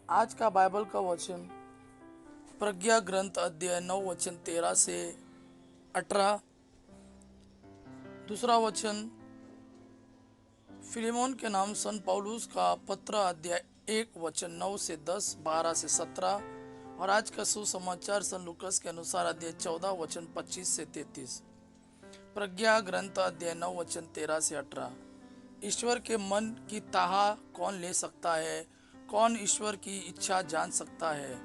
आज का बाइबल का वचन प्रज्ञा ग्रंथ अध्याय 9 वचन 13 से 18। दूसरा वचन फिलेमोन के नाम सन पौलुस का पत्र अध्याय 1 वचन 9 से 10, 12 से 17। और आज का सुसमाचार सन लूकास के अनुसार अध्याय 14 वचन 25 से 33। प्रज्ञा ग्रंथ अध्याय 9 वचन 13 से 18। ईश्वर के मन की ताह कौन ले सकता है? कौन ईश्वर की इच्छा जान सकता है?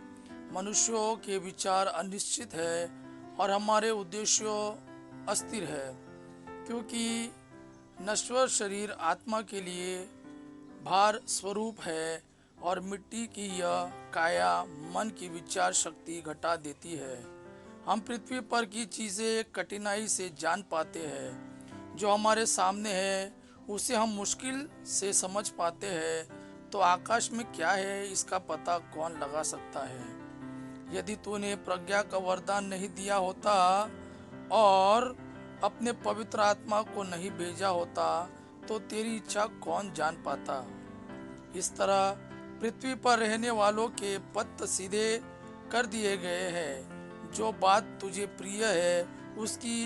मनुष्यों के विचार अनिश्चित है और हमारे उद्देश्य अस्थिर है, क्योंकि नश्वर शरीर आत्मा के लिए भार स्वरूप है और मिट्टी की यह काया मन की विचार शक्ति घटा देती है। हम पृथ्वी पर की चीज़ें कठिनाई से जान पाते हैं, जो हमारे सामने है उसे हम मुश्किल से समझ पाते हैं, तो आकाश में क्या है इसका पता कौन लगा सकता है? यदि तूने प्रज्ञा का वरदान नहीं दिया होता और अपने पवित्र आत्मा को नहीं भेजा होता, तो तेरी इच्छा कौन जान पाता? इस तरह पृथ्वी पर रहने वालों के पथ सीधे कर दिए गए हैं। जो बात तुझे प्रिय है उसकी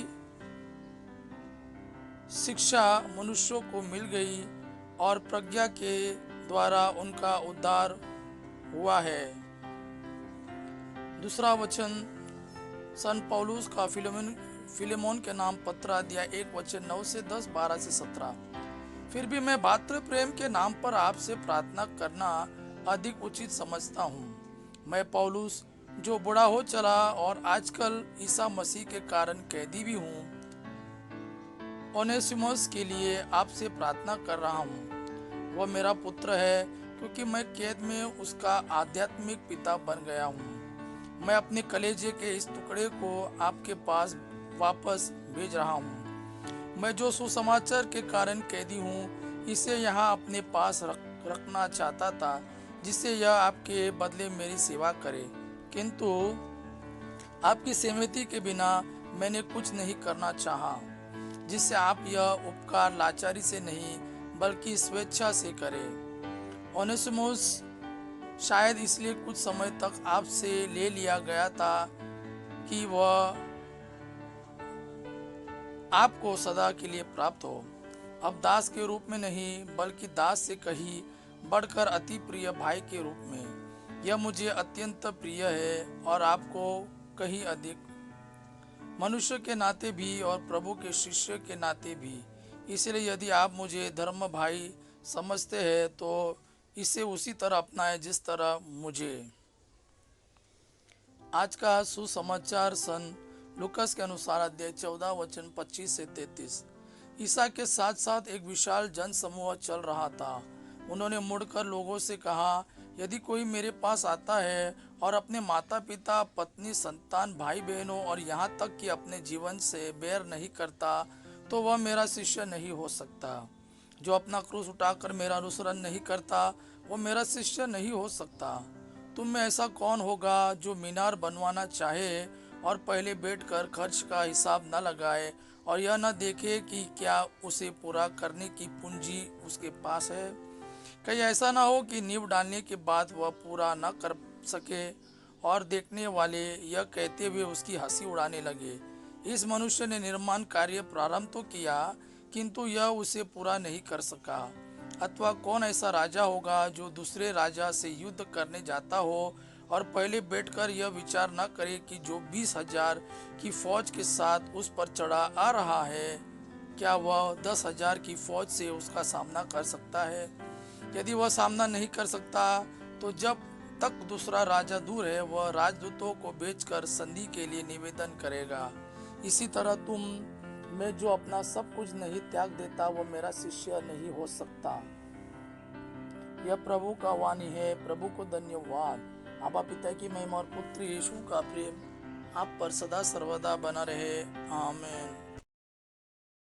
शिक्षा मनुष्यों को मिल गई और प्रज्ञा के द्वारा उनका उद्धार हुआ है। दूसरा वचन सन पौलुस का फिलेमोन के नाम पत्र अध्याय 1 वचन 9 से 10, 12 से 17। फिर भी मैं भातृ प्रेम के नाम पर आपसे प्रार्थना करना अधिक उचित समझता हूँ। मैं पौलुस, जो बूढ़ा हो चला और आजकल ईसा मसीह के कारण कैदी भी हूँ, ओनेसिमुस के लिए आपसे प्रार्थना कर रहा हूँ। वह मेरा पुत्र है, क्योंकि मैं कैद में उसका आध्यात्मिक पिता बन गया हूँ। मैं अपने कलेजे के इस टुकड़े को आपके पास वापस भेज रहा हूँ। मैं जो सुसमाचार के कारण कैदी हूँ, इसे यहाँ अपने पास रखना चाहता था, जिससे यह आपके बदले मेरी सेवा करे, किंतु आपकी सहमति के बिना मैंने कुछ नहीं करना चाहा, जिससे आप यह उपकार लाचारी से नहीं बल्कि स्वेच्छा से करें। ओनेसिमुस शायद इसलिए कुछ समय तक आपसे ले लिया गया था कि वह आपको सदा के लिए प्राप्त हो। अब दास के रूप में नहीं, बल्कि दास से कहीं बढ़कर अति प्रिय भाई के रूप में। यह मुझे अत्यंत प्रिय है और आपको कहीं अधिक, मनुष्य के नाते भी और प्रभु के शिष्य के नाते भी। इसलिए यदि आप मुझे धर्म भाई समझते हैं, तो इसे उसी तरह अपनाएं जिस तरह मुझे। आज का सुसमाचार सन लूकास के अनुसार अध्याय 14 वचन 25 से 33। ईसा के साथ साथ एक विशाल जन समूह चल रहा था। उन्होंने मुड़कर लोगों से कहा, यदि कोई मेरे पास आता है और अपने माता पिता, पत्नी, संतान, भाई बहनों और यहाँ तक कि अपने जीवन से बैर नहीं करता, तो वह मेरा शिष्य नहीं हो सकता। जो अपना क्रूस उठाकर मेरा अनुसरण नहीं करता, वो मेरा शिष्य नहीं हो सकता। तुम में ऐसा कौन होगा जो मीनार बनवाना चाहे और पहले बैठकर खर्च का हिसाब न लगाए और यह न देखे कि क्या उसे पूरा करने की पूंजी उसके पास है? कहीं ऐसा ना हो कि नींव डालने के बाद वह पूरा न कर सके और देखने वाले यह कहते हुए उसकी हंसी उड़ाने लगे, इस मनुष्य ने निर्माण कार्य प्रारंभ तो किया, किंतु यह उसे पूरा नहीं कर सका। अथवा कौन ऐसा राजा होगा जो दूसरे राजा से युद्ध करने जाता हो और पहले बैठकर यह विचार न करे कि जो 20,000 की फौज के साथ उस पर चढ़ा आ रहा है, क्या वह 10,000 की फौज से उसका सामना कर सकता है? यदि वह सामना नहीं कर सकता, तो जब तक दूसरा राजा दूर है, वह राजदूतों को भेजकर संधि के लिए निवेदन करेगा। इसी तरह तुम में जो अपना सब कुछ नहीं त्याग देता, वह मेरा शिष्य नहीं हो सकता। यह प्रभु का वाणी है। प्रभु को धन्यवाद। आबा पिता की महिमा और पुत्र यीशु का प्रेम आप पर सदा सर्वदा बना रहे। आमीन।